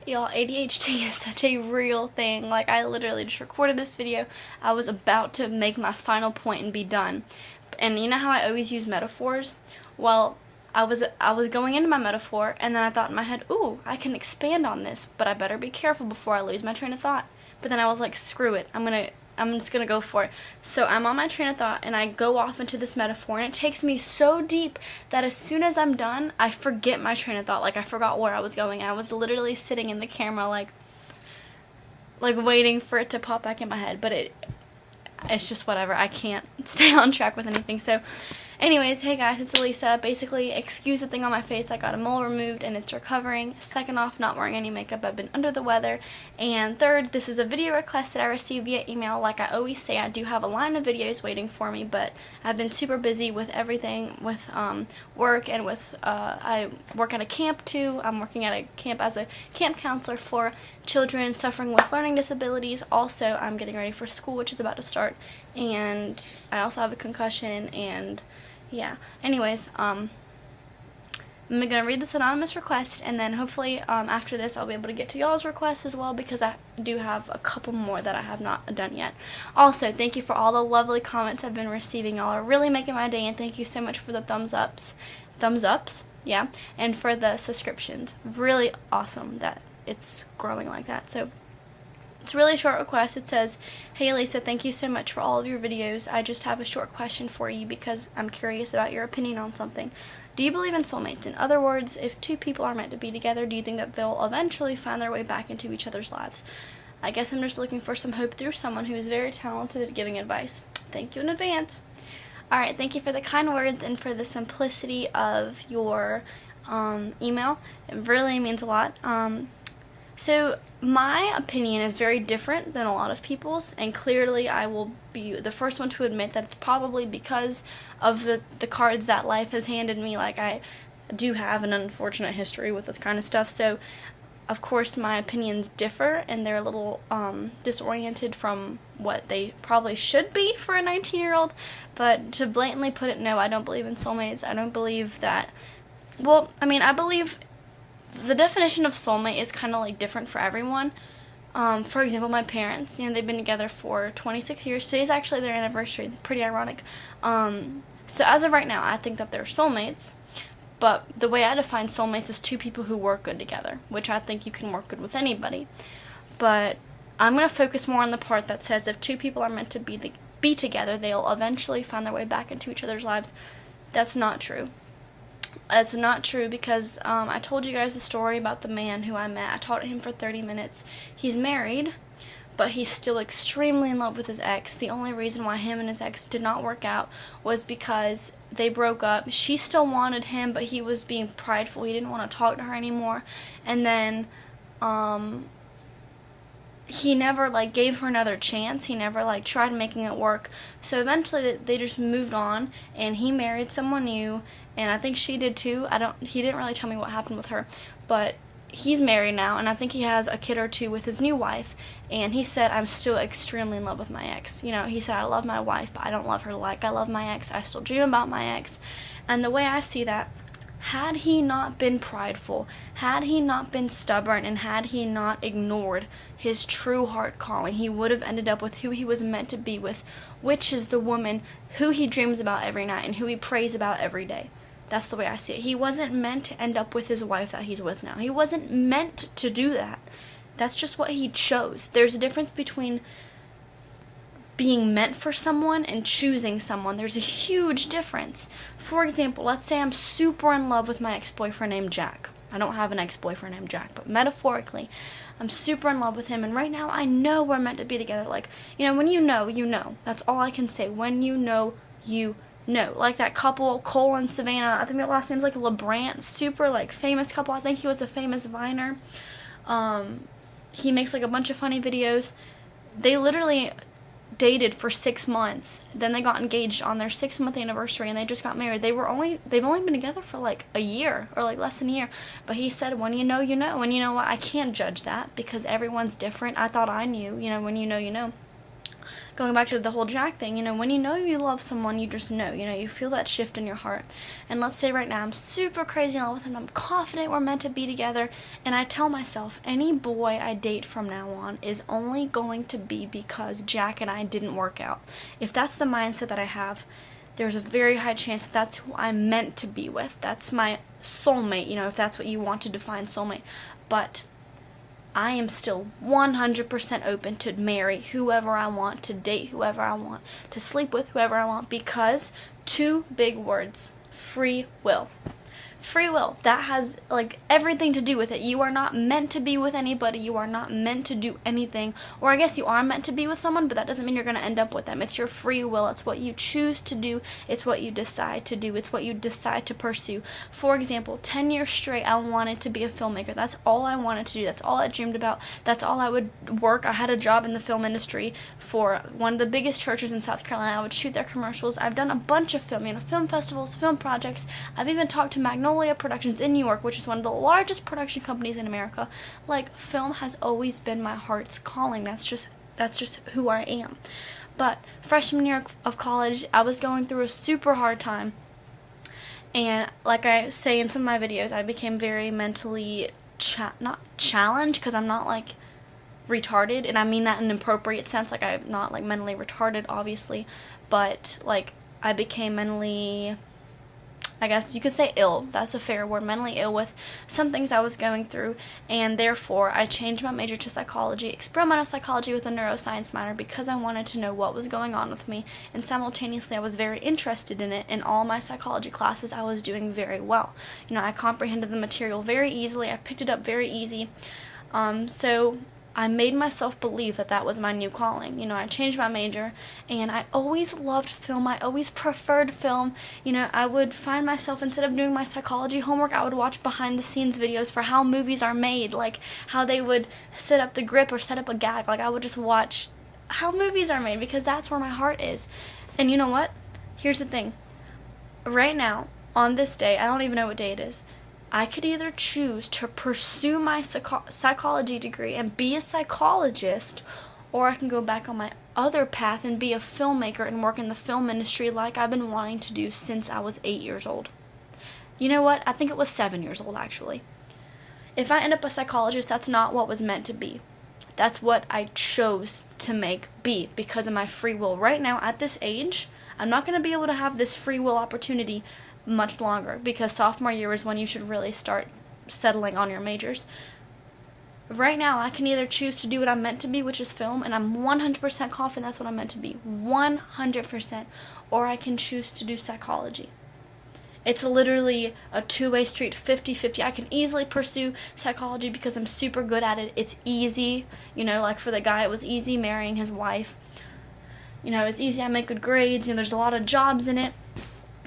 Y'all, ADHD is such a real thing. Like, I literally just recorded this video. I was about to make my final point and be done. And you know how I always use metaphors? Well, I was going into my metaphor, and then I thought in my head, ooh, I can expand on this, but I better be careful before I lose my train of thought. But then I was like, screw it. I'm just gonna go for it. So I'm on my train of thought, and I go off into this metaphor, and it takes me so deep that as soon as I'm done, I forget my train of thought. Like, I forgot where I was going. I was literally sitting in the camera, like waiting for it to pop back in my head. But it's just whatever. I can't stay on track with anything. So anyways, hey guys, it's Alisa. Basically, excuse the thing on my face. I got a mole removed and it's recovering. Second off, not wearing any makeup. I've been under the weather. And third, this is a video request that I received via email. Like I always say, I do have a line of videos waiting for me, but I've been super busy with everything, with work, and with I work at a camp too. I'm working at a camp as a camp counselor for children suffering with learning disabilities. Also, I'm getting ready for school, which is about to start, and I also have a concussion, and yeah. Anyways, I'm gonna read this anonymous request, and then hopefully after this I'll be able to get to y'all's requests as well, because I do have a couple more that I have not done yet. Also, thank you for all the lovely comments I've been receiving. Y'all are really making my day, and thank you so much for the thumbs ups, yeah, and for the subscriptions. Really awesome that it's growing like that. So it's a really short request. It says, "Hey Alisa, thank you so much for all of your videos. I just have a short question for you because I'm curious about your opinion on something. Do you believe in soulmates? In other words, if two people are meant to be together, do you think that they'll eventually find their way back into each other's lives? I guess I'm just looking for some hope through someone who is very talented at giving advice. Thank you in advance." Alright, thank you for the kind words and for the simplicity of your email. It really means a lot. So my opinion is very different than a lot of people's, and clearly I will be the first one to admit that it's probably because of the cards that life has handed me. Like, I do have an unfortunate history with this kind of stuff, so of course my opinions differ, and they're a little disoriented from what they probably should be for a 19-year-old, but to blatantly put it, no, I don't believe in soulmates. I don't believe that, well, I mean, I believe the definition of soulmate is kind of like different for everyone. For example, my parents, you know, they've been together for 26 years. Today's actually their anniversary. Pretty ironic. So as of right now, I think that they're soulmates. But the way I define soulmates is two people who work good together, which I think you can work good with anybody. But I'm going to focus more on the part that says if two people are meant to be together, they'll eventually find their way back into each other's lives. That's not true. It's not true because I told you guys the story about the man who I met. I talked to him for 30 minutes. He's married, but he's still extremely in love with his ex. The only reason why him and his ex did not work out was because they broke up. She still wanted him, but he was being prideful. He didn't want to talk to her anymore. And then he never gave her another chance. He never tried making it work. So eventually they just moved on, and he married someone new, and I think she did too. He didn't really tell me what happened with her, but he's married now, and I think he has a kid or two with his new wife. And he said, "I'm still extremely in love with my ex." You know, he said, "I love my wife, but I don't love her like I love my ex. I still dream about my ex." And the way I see that, had he not been prideful, had he not been stubborn, and had he not ignored his true heart calling, he would have ended up with who he was meant to be with, which is the woman who he dreams about every night and who he prays about every day. That's the way I see it. He wasn't meant to end up with his wife that he's with now. He wasn't meant to do that. That's just what he chose. There's a difference between being meant for someone and choosing someone. There's a huge difference. For example, let's say I'm super in love with my ex-boyfriend named Jack. I don't have an ex-boyfriend named Jack, but metaphorically, I'm super in love with him, and right now I know we're meant to be together. When you know, you know. That's all I can say. When you know, you know. Like that couple, Cole and Savannah, I think their last name's LeBrant, super famous couple. I think he was a famous Viner. He makes a bunch of funny videos. They literally dated for 6 months. Then they got engaged on their 6-month anniversary, and they just got married. They've only been together for a year, or less than a year. But he said, when you know, you know. And you know what? I can't judge that because everyone's different. I thought I knew. When you know, you know. going back to the whole Jack thing, you know, when you know you love someone, you just know, you know, you feel that shift in your heart. And let's say right now I'm super crazy in love with him, I'm confident we're meant to be together, and I tell myself any boy I date from now on is only going to be because Jack and I didn't work out. If that's the mindset that I have, there's a very high chance that that's who I'm meant to be with. That's my soulmate, you know, if that's what you want to define soulmate. But I am still 100% open to marry whoever I want, to date whoever I want, to sleep with whoever I want, because two big words: free will. Free will, that has like everything to do with it. You are not meant to be with anybody. You are not meant to do anything. Or I guess you are meant to be with someone, but that doesn't mean you're going to end up with them. It's your free will. It's what you choose to do. It's what you decide to do. It's what you decide to pursue. For example, 10 years straight, I wanted to be a filmmaker. That's all I wanted to do. That's all I dreamed about. That's all I would work. I had a job in the film industry for one of the biggest churches in South Carolina. I would shoot their commercials. I've done a bunch of film, you know, film festivals, film projects. I've even talked to Magnolia Productions in New York, which is one of the largest production companies in America. Like, film has always been my heart's calling. That's just who I am. But freshman year of college, I was going through a super hard time, and like I say in some of my videos, I became very mentally not challenged, because I'm not like retarded, and I mean that in an appropriate sense. Like, I'm not like mentally retarded, obviously, but like I became mentally, I guess you could say ill, that's a fair word, mentally ill with some things I was going through, and therefore I changed my major to psychology, experimental psychology with a neuroscience minor, because I wanted to know what was going on with me, and simultaneously I was very interested in it. In all my psychology classes, I was doing very well. You know, I comprehended the material very easily, I picked it up very easy, so I made myself believe that that was my new calling. You know, I changed my major, and I always loved film. I always preferred film. You know, I would find myself, instead of doing my psychology homework, I would watch behind-the-scenes videos for how movies are made, like how they would set up the grip or set up a gag. Like, I would just watch how movies are made, because that's where my heart is. And you know what? Here's the thing. Right now, on this day, I don't even know what day it is, I could either choose to pursue my psychology degree and be a psychologist, or I can go back on my other path and be a filmmaker and work in the film industry like I've been wanting to do since I was 8 years old. You know what? I think it was 7 years old, actually. If I end up a psychologist, that's not what was meant to be. That's what I chose to be because of my free will. Right now, at this age, I'm not going to be able to have this free will opportunity much longer, because sophomore year is when you should really start settling on your majors. Right now, I can either choose to do what I'm meant to be, which is film, and I'm 100% confident that's what I'm meant to be, 100%, or I can choose to do psychology. It's literally a two-way street, 50-50. I can easily pursue psychology because I'm super good at it. It's easy, you know, like for the guy, it was easy marrying his wife. You know, it's easy, I make good grades, you know, there's a lot of jobs in it.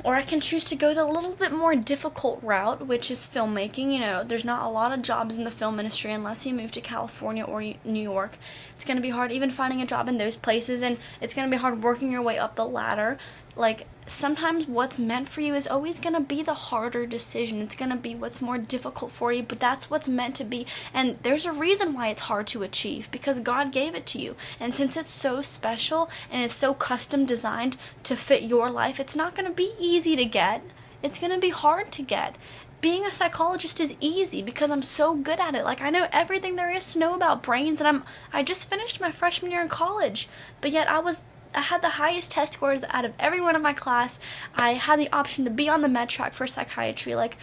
Or I can choose to go the little bit more difficult route, which is filmmaking. You know, there's not a lot of jobs in the film industry unless you move to California or New York. It's going to be hard even finding a job in those places, and it's going to be hard working your way up the ladder. Like, sometimes what's meant for you is always going to be the harder decision. It's going to be what's more difficult for you, but that's what's meant to be. And there's a reason why it's hard to achieve, because God gave it to you. And since it's so special and it's so custom designed to fit your life, it's not going to be easy to get. It's going to be hard to get. Being a psychologist is easy because I'm so good at it. Like, I know everything there is to know about brains, and I just finished my freshman year in college, but yet I had the highest test scores out of everyone in my class. I had the option to be on the med track for psychiatry. Like,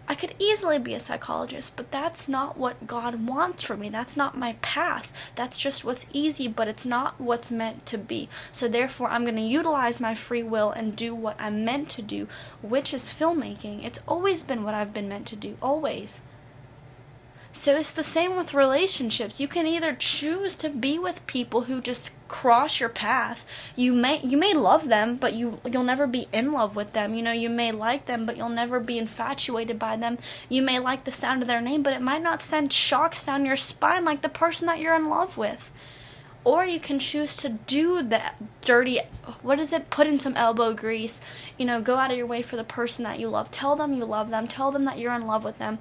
I could easily be a psychologist, but that's not what God wants for me. That's not my path. That's just what's easy, but it's not what's meant to be. So therefore, I'm going to utilize my free will and do what I'm meant to do, which is filmmaking. It's always been what I've been meant to do, always. So it's the same with relationships. You can either choose to be with people who just cross your path. You may love them, but you'll never be in love with them. You know, you may like them, but you'll never be infatuated by them. You may like the sound of their name, but it might not send shocks down your spine like the person that you're in love with. Or you can choose to do that dirty, put in some elbow grease, you know, go out of your way for the person that you love. Tell them you love them. Tell them that you're in love with them.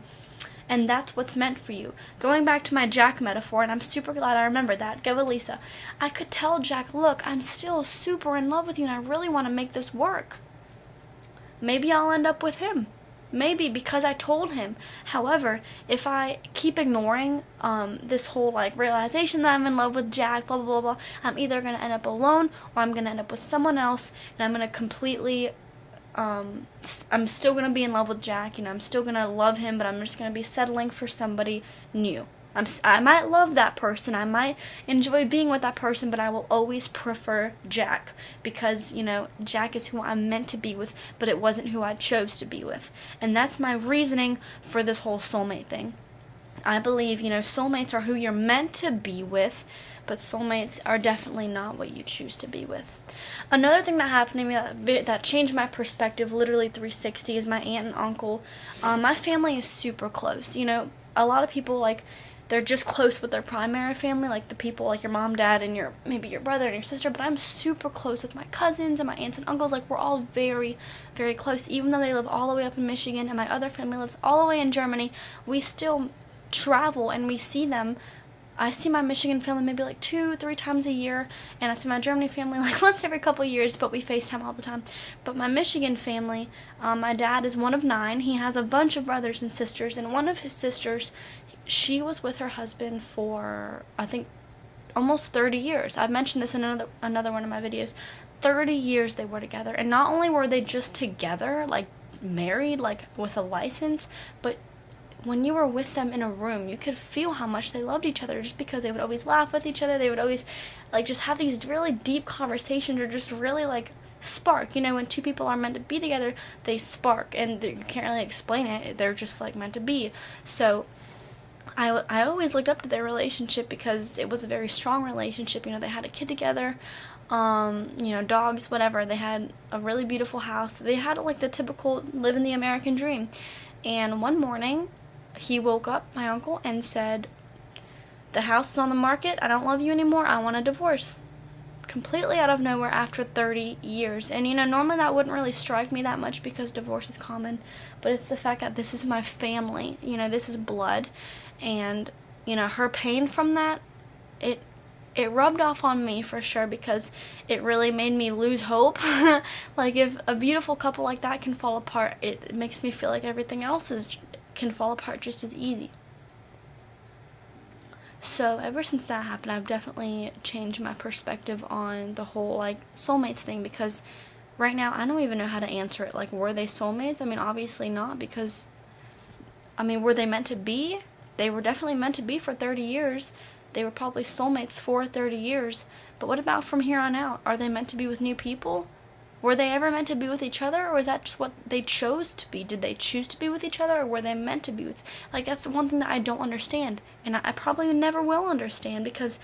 and that's what's meant for you. Going back to my Jack metaphor, and I'm super glad I remembered that, go Alisa. I could tell Jack, look, I'm still super in love with you and I really want to make this work. Maybe I'll end up with him. Maybe, because I told him. However, if I keep ignoring this whole like realization that I'm in love with Jack, blah, blah, blah, blah, I'm either going to end up alone or I'm going to end up with someone else, and I'm going to completely, I'm still going to be in love with Jack, I'm still going to love him, but I'm just going to be settling for somebody new. I might love that person, I might enjoy being with that person, but I will always prefer Jack, because, Jack is who I'm meant to be with, but it wasn't who I chose to be with. And that's my reasoning for this whole soulmate thing. I believe, soulmates are who you're meant to be with, but soulmates are definitely not what you choose to be with. Another thing that happened to me that changed my perspective literally 360 is my aunt and uncle. My family is super close. A lot of people, they're just close with their primary family, like the people like your mom, dad, and maybe your brother and your sister, but I'm super close with my cousins and my aunts and uncles. We're all very, very close. Even though they live all the way up in Michigan and my other family lives all the way in Germany, we still travel and we see them. I see my Michigan family maybe 2-3 times a year, and I see my Germany family once every couple years, but we FaceTime all the time. But my Michigan family, my dad is one of 9. He has a bunch of brothers and sisters, and one of his sisters, she was with her husband for, I think, almost 30 years. I've mentioned this in another one of my videos. 30 years they were together. And not only were they just together, married, with a license, but when you were with them in a room, you could feel how much they loved each other, just because they would always laugh with each other. They would always, just have these really deep conversations, or just really, spark. When two people are meant to be together, they spark, and you can't really explain it. They're just, meant to be. So I always looked up to their relationship because it was a very strong relationship. They had a kid together, dogs, whatever. They had a really beautiful house. They had the typical living the American dream. And one morning, he woke up, my uncle, and said, the house is on the market. I don't love you anymore. I want a divorce. Completely out of nowhere after 30 years. And, normally that wouldn't really strike me that much because divorce is common. But it's the fact that this is my family. This is blood. And, her pain from that, it rubbed off on me for sure, because it really made me lose hope. If a beautiful couple like that can fall apart, it makes me feel like everything else can fall apart just as easy. So ever since that happened, I've definitely changed my perspective on the whole soulmates thing, because right now I don't even know how to answer it. Were they soulmates? Obviously not, because were they meant to be? They were definitely meant to be for 30 years. They were probably soulmates for 30 years. But what about from here on out? Are they meant to be with new people? Were they ever meant to be with each other, or is that just what they chose to be? Did they choose to be with each other, or were they meant to be with? That's the one thing that I don't understand, and I probably never will understand, because,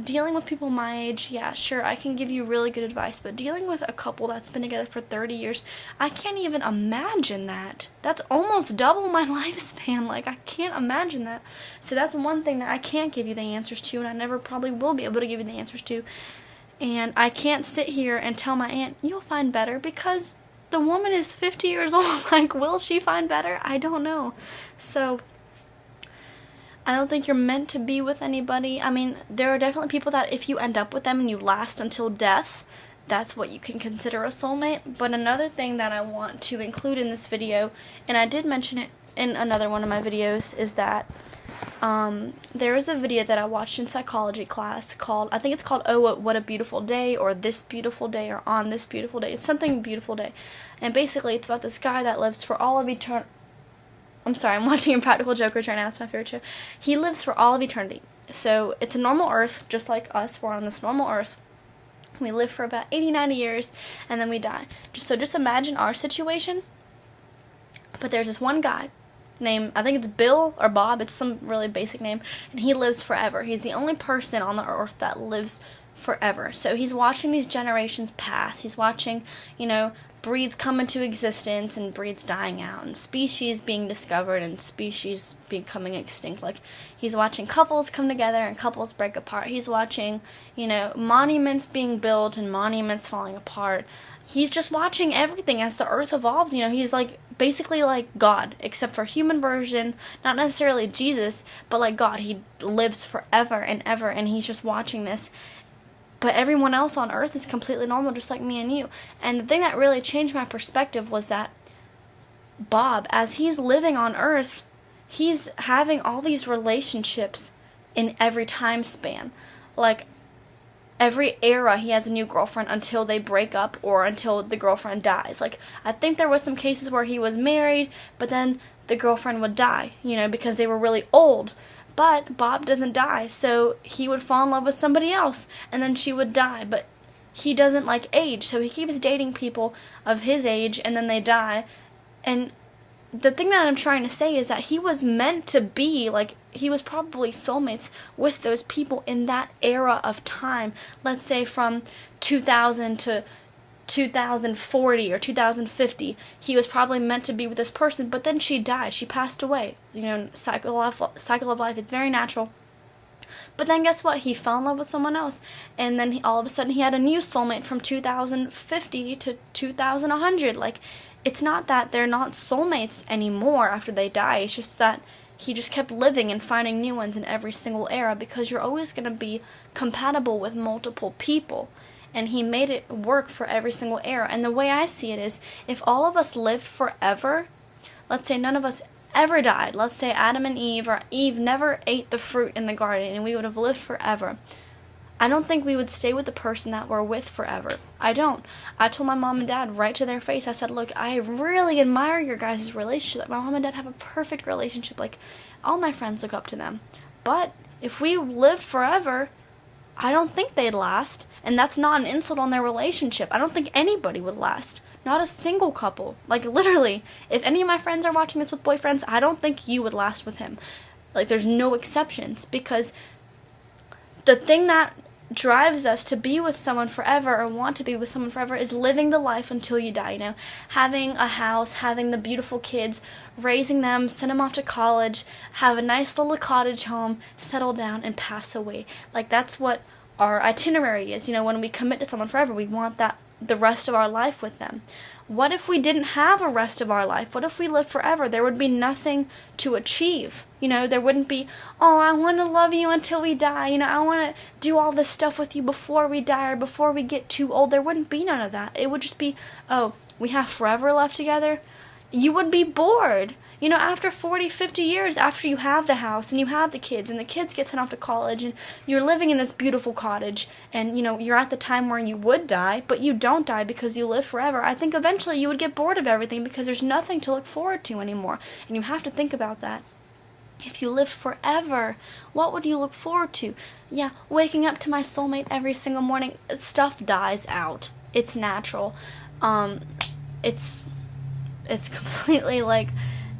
dealing with people my age, yeah, sure, I can give you really good advice, but dealing with a couple that's been together for 30 years, I can't even imagine that. That's almost double my lifespan. I can't imagine that. So that's one thing that I can't give you the answers to, and I never probably will be able to give you the answers to. And I can't sit here and tell my aunt, you'll find better, because the woman is 50 years old. Will she find better? I don't know. So I don't think you're meant to be with anybody. There are definitely people that if you end up with them and you last until death, that's what you can consider a soulmate. But another thing that I want to include in this video, and I did mention it in another one of my videos, is that there is a video that I watched in psychology class called, I think it's called Oh What a Beautiful Day, or This Beautiful Day, or On This Beautiful Day. It's something beautiful day. And basically it's about this guy that lives for all of eternity. I'm sorry, I'm watching Impractical Jokers right now. It's my favorite show. He lives for all of eternity. So it's a normal earth, just like us. We're on this normal earth. We live for about 80-90 years, and then we die. So just imagine our situation. But there's this one guy named, I think it's Bill or Bob, it's some really basic name, and he lives forever. He's the only person on the earth that lives forever. So he's watching these generations pass. He's watching, breeds come into existence and breeds dying out, and species being discovered and species becoming extinct. He's watching couples come together and couples break apart. He's watching, monuments being built and monuments falling apart. he's just watching everything as the earth evolves. You know, he's like basically like God, except for human version, not necessarily Jesus, but like God. He lives forever and ever, and he's just watching this. But everyone else on earth is completely normal, just like me and you. And the thing that really changed my perspective was that Bob, as he's living on earth, he's having all these relationships in every time span. Like, every era he has a new girlfriend until they break up or until the girlfriend dies. Like, I think there was some cases where he was married, but then the girlfriend would die, you know, because they were really old. But Bob doesn't die, so he would fall in love with somebody else, and then she would die. But he doesn't like age, so he keeps dating people of his age, and then they die. And the thing that I'm trying to say is that he was meant to be, like, he was probably soulmates with those people in that era of time. Let's say from 2000 to 2040 or 2050, he was probably meant to be with this person, but then she died. She passed away. You know, cycle of life. It's very natural. But then guess what? He fell in love with someone else, and then all of a sudden he had a new soulmate from 2050 to 2100. Like, it's not that they're not soulmates anymore after they die. It's just that he just kept living and finding new ones in every single era, because you're always going to be compatible with multiple people. And he made it work for every single era. And the way I see it is, if all of us lived forever, let's say none of us ever died, let's say Adam and Eve, or Eve never ate the fruit in the garden, and we would have lived forever, I don't think we would stay with the person that we're with forever. I don't. I told my mom and dad right to their face, I said, look, I really admire your guys' relationship. My mom and dad have a perfect relationship. Like, all my friends look up to them. But if we lived forever, I don't think they'd last. And that's not an insult on their relationship. I don't think anybody would last. Not a single couple. Like, literally, if any of my friends are watching this with boyfriends, I don't think you would last with him. Like, there's no exceptions. Because the thing that drives us to be with someone forever, or want to be with someone forever, is living the life until you die, you know, having a house, having the beautiful kids, raising them, send them off to college, have a nice little cottage home, settle down, and pass away. Like, that's what our itinerary is. You know, when we commit to someone forever, we want that the rest of our life with them. What if we didn't have a rest of our life? What if we lived forever? There would be nothing to achieve. You know, there wouldn't be, oh, I want to love you until we die. You know, I want to do all this stuff with you before we die or before we get too old. There wouldn't be none of that. It would just be, oh, we have forever left together. You would be bored. You know, after 40, 50 years, after you have the house and you have the kids and the kids get sent off to college and you're living in this beautiful cottage and, you know, you're at the time where you would die, but you don't die because you live forever, I think eventually you would get bored of everything because there's nothing to look forward to anymore. And you have to think about that. If you lived forever, what would you look forward to? Yeah, waking up to my soulmate every single morning. Stuff dies out. It's natural. It's completely like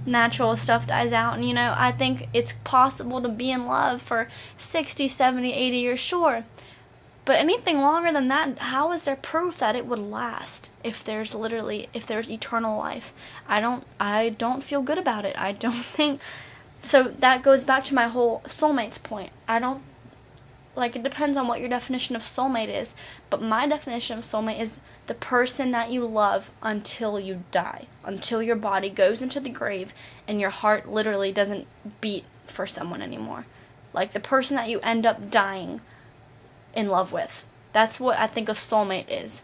natural. Stuff dies out, and you know, I think it's possible to be in love for 60, 70, 80 years, sure. But anything longer than that, how is there proof that it would last if there's eternal life? I don't feel good about it. I don't think. So that goes back to my whole soulmates point. It depends on what your definition of soulmate is, but my definition of soulmate is the person that you love until you die, until your body goes into the grave and your heart literally doesn't beat for someone anymore. Like, the person that you end up dying in love with. That's what I think a soulmate is.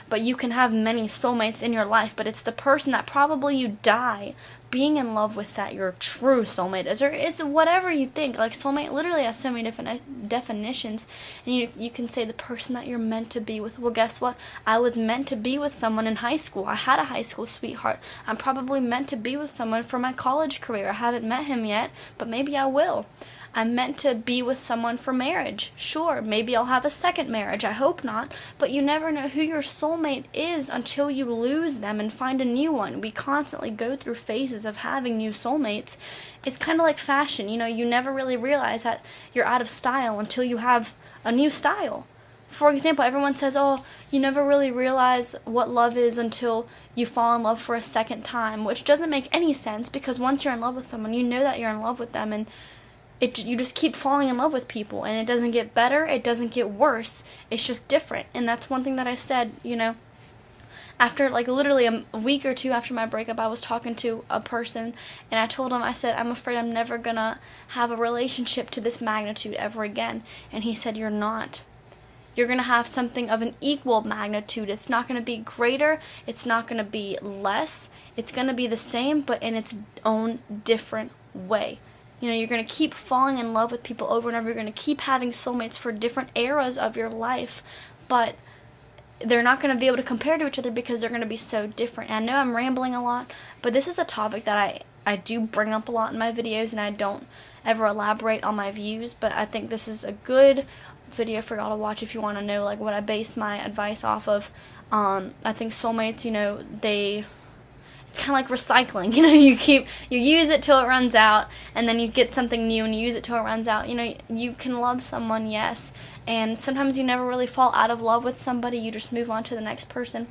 But you can have many soulmates in your life, but it's the person that probably you die being in love with that your true soulmate is. Or it's whatever you think. Like, soulmate literally has so many different definitions. And you can say the person that you're meant to be with. Well, guess what? I was meant to be with someone in high school. I had a high school sweetheart. I'm probably meant to be with someone for my college career. I haven't met him yet, but maybe I will. I'm meant to be with someone for marriage. Sure, maybe I'll have a second marriage. I hope not. But you never know who your soulmate is until you lose them and find a new one. We constantly go through phases of having new soulmates. It's kind of like fashion. You know, you never really realize that you're out of style until you have a new style. For example, everyone says, oh, you never really realize what love is until you fall in love for a second time, which doesn't make any sense, because once you're in love with someone, you know that you're in love with them, and you just keep falling in love with people, and it doesn't get better, it doesn't get worse, it's just different. And that's one thing that I said, you know, after like literally a week or two after my breakup, I was talking to a person, and I told him, I said, I'm afraid I'm never gonna have a relationship to this magnitude ever again. And he said, you're not. You're gonna have something of an equal magnitude. It's not gonna be greater, it's not gonna be less, it's gonna be the same, but in its own different way. You know, you're going to keep falling in love with people over and over. You're going to keep having soulmates for different eras of your life, but they're not going to be able to compare to each other because they're going to be so different. And I know I'm rambling a lot, but this is a topic that I do bring up a lot in my videos, and I don't ever elaborate on my views, but I think this is a good video for y'all to watch if you want to know like what I base my advice off of. I think soulmates, you know, it's kind of like recycling, you know, you use it till it runs out, and then you get something new and you use it till it runs out. You know, you can love someone, yes, and sometimes you never really fall out of love with somebody, you just move on to the next person,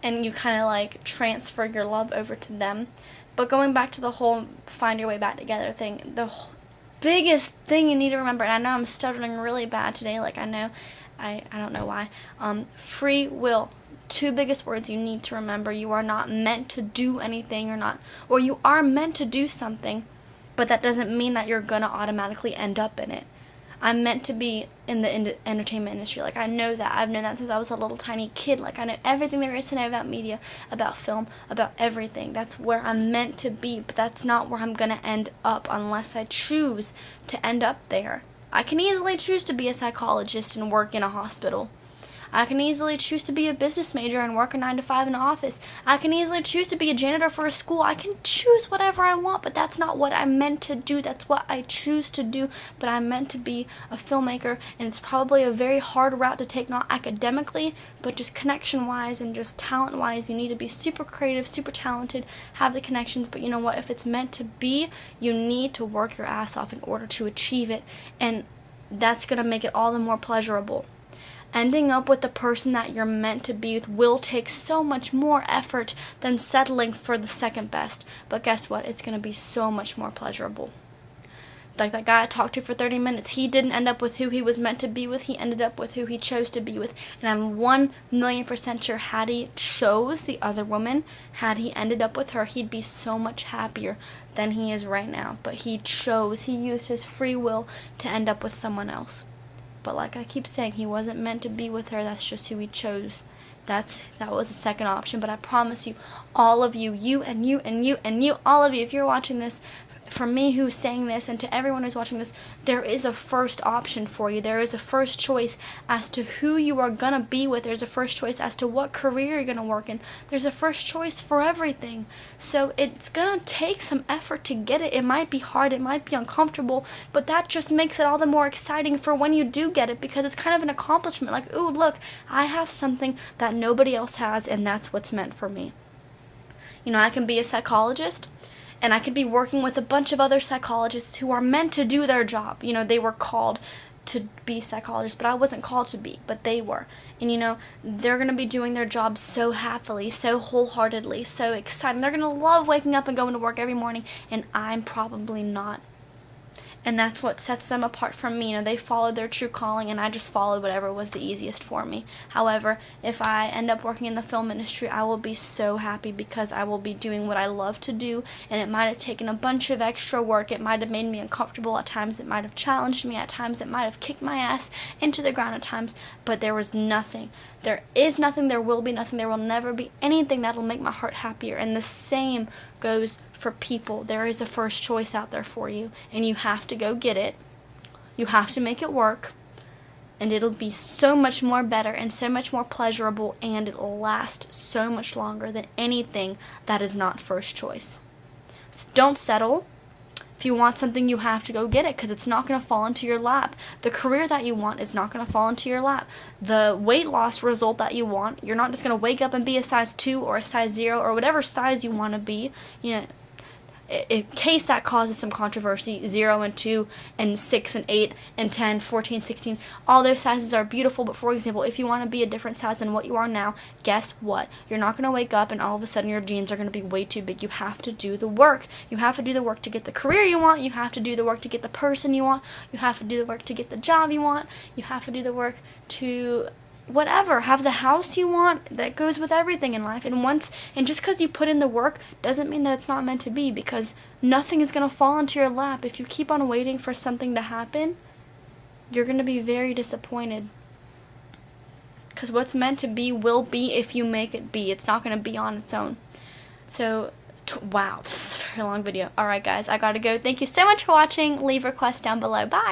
and you kind of like transfer your love over to them. But going back to the whole find your way back together thing, the biggest thing you need to remember, and I know I'm stuttering really bad today, like I know, I don't know why, free will. Two biggest words you need to remember. You are not meant to do anything, or you are meant to do something, but that doesn't mean that you're gonna automatically end up in it. I'm meant to be in the entertainment industry. Like, I know that. I've known that since I was a little tiny kid. Like, I know everything there is to know about media, about film, about everything. That's where I'm meant to be, but that's not where I'm gonna end up unless I choose to end up there. I can easily choose to be a psychologist and work in a hospital. I can easily choose to be a business major and work a 9-to-5 in an office. I can easily choose to be a janitor for a school. I can choose whatever I want, but that's not what I'm meant to do. That's what I choose to do, but I'm meant to be a filmmaker, and it's probably a very hard route to take, not academically, but just connection-wise and just talent-wise. You need to be super creative, super talented, have the connections, but you know what? If it's meant to be, you need to work your ass off in order to achieve it, and that's going to make it all the more pleasurable. Ending up with the person that you're meant to be with will take so much more effort than settling for the second best. But guess what? It's going to be so much more pleasurable. Like that guy I talked to for 30 minutes, he didn't end up with who he was meant to be with. He ended up with who he chose to be with. And I'm 1,000,000% sure had he chose the other woman, had he ended up with her, he'd be so much happier than he is right now. But he used his free will to end up with someone else. But like I keep saying, he wasn't meant to be with her. That's just who he chose. That was a second option. But I promise you, all of you, you and you and you and you, all of you, if you're watching this, for me who's saying this and to everyone who's watching this, there is a first option for you. There is a first choice as to who you are going to be with. There's a first choice as to what career you're going to work in. There's a first choice for everything. So it's going to take some effort to get it. It might be hard. It might be uncomfortable. But that just makes it all the more exciting for when you do get it, because it's kind of an accomplishment. Like, ooh, look, I have something that nobody else has, and that's what's meant for me. You know, I can be a psychologist, and I could be working with a bunch of other psychologists who are meant to do their job. You know, they were called to be psychologists, but I wasn't called to be, but they were. And you know, they're going to be doing their job so happily, so wholeheartedly, so excited. They're going to love waking up and going to work every morning, and I'm probably not. And that's what sets them apart from me. You know, they followed their true calling, and I just followed whatever was the easiest for me. However, if I end up working in the film industry, I will be so happy because I will be doing what I love to do, and it might have taken a bunch of extra work. It might have made me uncomfortable at times. It might have challenged me at times. It might have kicked my ass into the ground at times, but there was nothing. There is nothing. There will be nothing. There will never be anything that will make my heart happier. And the same goes for people. There is a first choice out there for you, and you have to go get it. You have to make it work, and it'll be so much more better and so much more pleasurable, and it'll last so much longer than anything that is not first choice. So don't settle. If you want something, you have to go get it, because it's not going to fall into your lap. The career that you want is not going to fall into your lap. The weight loss result that you want, you're not just going to wake up and be a size 2 or a size 0 or whatever size you want to be. You know, in case that causes some controversy, 0 and 2 and 6 and 8 and 10, 14, 16, all those sizes are beautiful. But for example, if you want to be a different size than what you are now, guess what? You're not going to wake up and all of a sudden your jeans are going to be way too big. You have to do the work. You have to do the work to get the career you want. You have to do the work to get the person you want. You have to do the work to get the job you want. You have to do the work to whatever, have the house you want. That goes with everything in life. And just because you put in the work doesn't mean that it's not meant to be, because nothing is going to fall into your lap. If you keep on waiting for something to happen, you're going to be very disappointed. Because what's meant to be will be if you make it be. It's not going to be on its own. So, wow, this is a very long video. Alright guys, I gotta go. Thank you so much for watching. Leave requests down below. Bye!